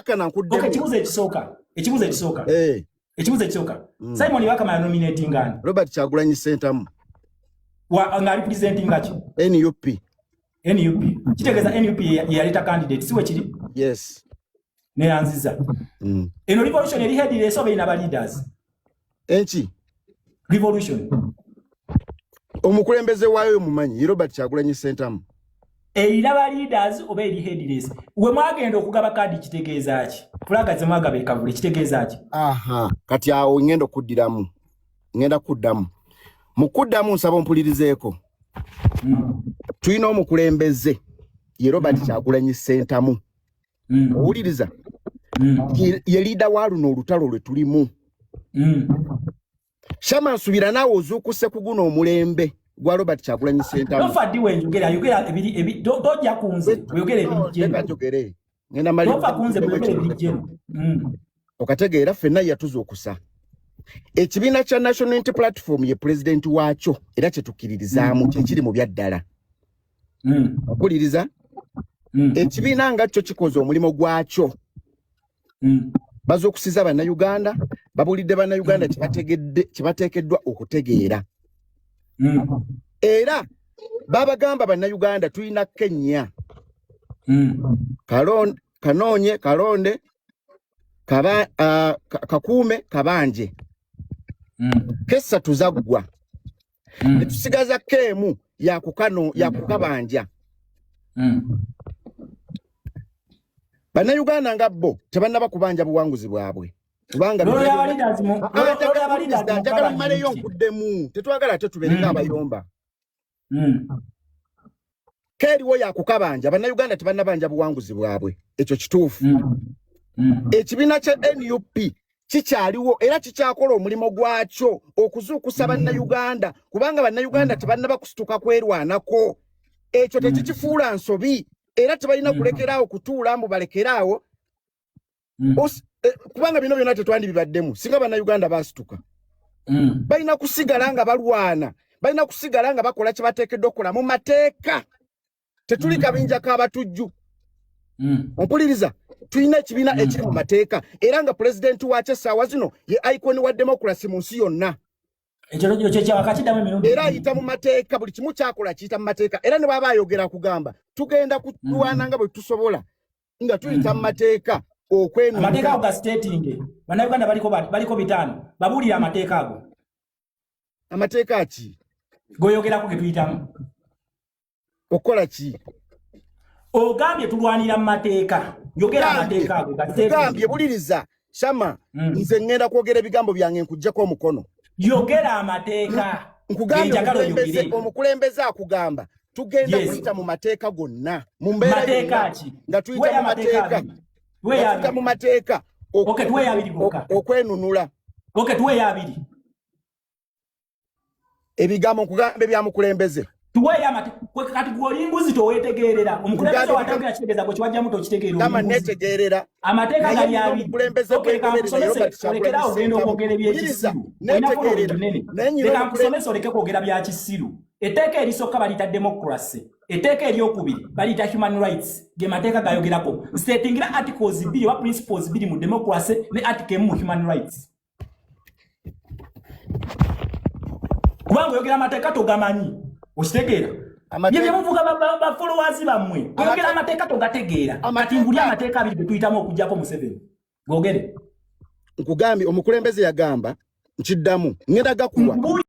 kaakana nkudde okay kibuze ekisooka ekibuze ekisooka Simon Wakama nominating ngani Robert Kyagulanyi Ssentamu nga representing ngachi NUP kitegeeza NUP yaleta candidate siwe kiri yes ne yanziza eno revolution eri headire sobe ina ba leaders enchi revolution omukulembeze waayo mumanyi Robert Kyagulanyi Ssentamu erina ba leaders oba eri headless we mwagenda okugaba kadi kitegeeza ki fulaga ze mwagaba ekavule kitegeeza ki kati awo ngenda kuddamu mukuddamu nsaba mpulirizeeko tulina omukulembeze ye Robert Kyagulanyi Ssentamu owuliriza ye leader wa luno olutalo lwe tulimu Shama nsubira naawe ozuukuse ku guno omulembe gwa Robert Kyagulanyi Ssentamu tofaddi yogera ebiri tojja kunze oyogera ebiri ngenda mali tofa kunze oyogera ebiri jeno okategeera ffenna yatuzuukusa ekibiina kya National Unity Platform ye president waakyo era kyetukkiririzaamu kyekiri mu byaddala okuliriza ekibiina nga kyo kikoze omulimu gwakyo baza okusiza bannayuganda babulidde bannayuganda kibateekeddwa okutegeera era babagamba bannayuganda tulina Kenya Kanoonye Kalonde Kakuume Kabanje kessa tuzaggwa netusigaza keemu yakukabanja bannayuganda nga bo tebannaba kubanja buwanguzi bwabwe kubanga njagala mmaleyo nkuddemu tetwagala ate tubeerenga abayomba keeriwo yakukabanja bannayuganda tebannabanja buwanguzi bwabwe ekyo kituufu ekibiina kya NUP kikyaliwo era kikyakola omulimu gwakyo okuzuukusa bannayuganda kubanga bannayuganda tebannaba kusituka kwerwanako ekyo tekikifuula nsobi era tebalina kulekeraawo kutuula mbu balekeraawo kubanga bino byonna tetwandibibaddemu singa bannayuganda basituka balina kusigala nga balwana balina kusigala nga bakola kye bateekeddwa okukola mu mateeka tetuli kabinja k'abatujju ompuliriza tulina ekibiina ekiri mu mateeka era nga pulezidenti waakyo essaawa zino ye icon wa democracy mu nsi yonna era ayita mu mateeka buli kimu kyakola kiyita mu mateeka era ne baba ayogera kugamba tugenda kulwana nga bwe tusobola nga tuyita mu mateeka amateeka ago ga stating bannayuganda baliko bitaano babuulira amateeka ago amateeka ki goyogerako ge tuyitamu okola ki ogambye tulwanira mu mateeka yogera amateeka ago gambye buliriza Shama nze ngenda kwogera ebigambo byange nkujjako omukono yogera amateeka nkugambye omukulembeze akugamba tugenda kuyita mu mateeka gonna mu mbeera nga tuyita mu mateeka tuyita mu mateeka okwenunula ebigambo nkugambe byamukulembeze kati gwolimbuzi towetegerera omukulembeze watambira kitegeeza bwe kiwajjamu tokitegeera kama netegerera amateeka gali abiri olekera ogenda okwogera ebyekisiru leka nkusomesa oleke kwogera bya kisiru etteeka erisooka baliyita democracy etteeka eryokubiri baliyita human rights ge mateeka gayogerako statingira articles 2 oba principles 2 mu democracy ne article mu human rights kubanga oyogera amateeka togamanyi okitegeera bye muvuga ba followers bammwe oyogera amateeka togategeera kati nguli amateeka abiri ge tuyitamu okujjako mu 7 googere nkugambye omukulembeze yagamba nkiddamu ngenda gakuwa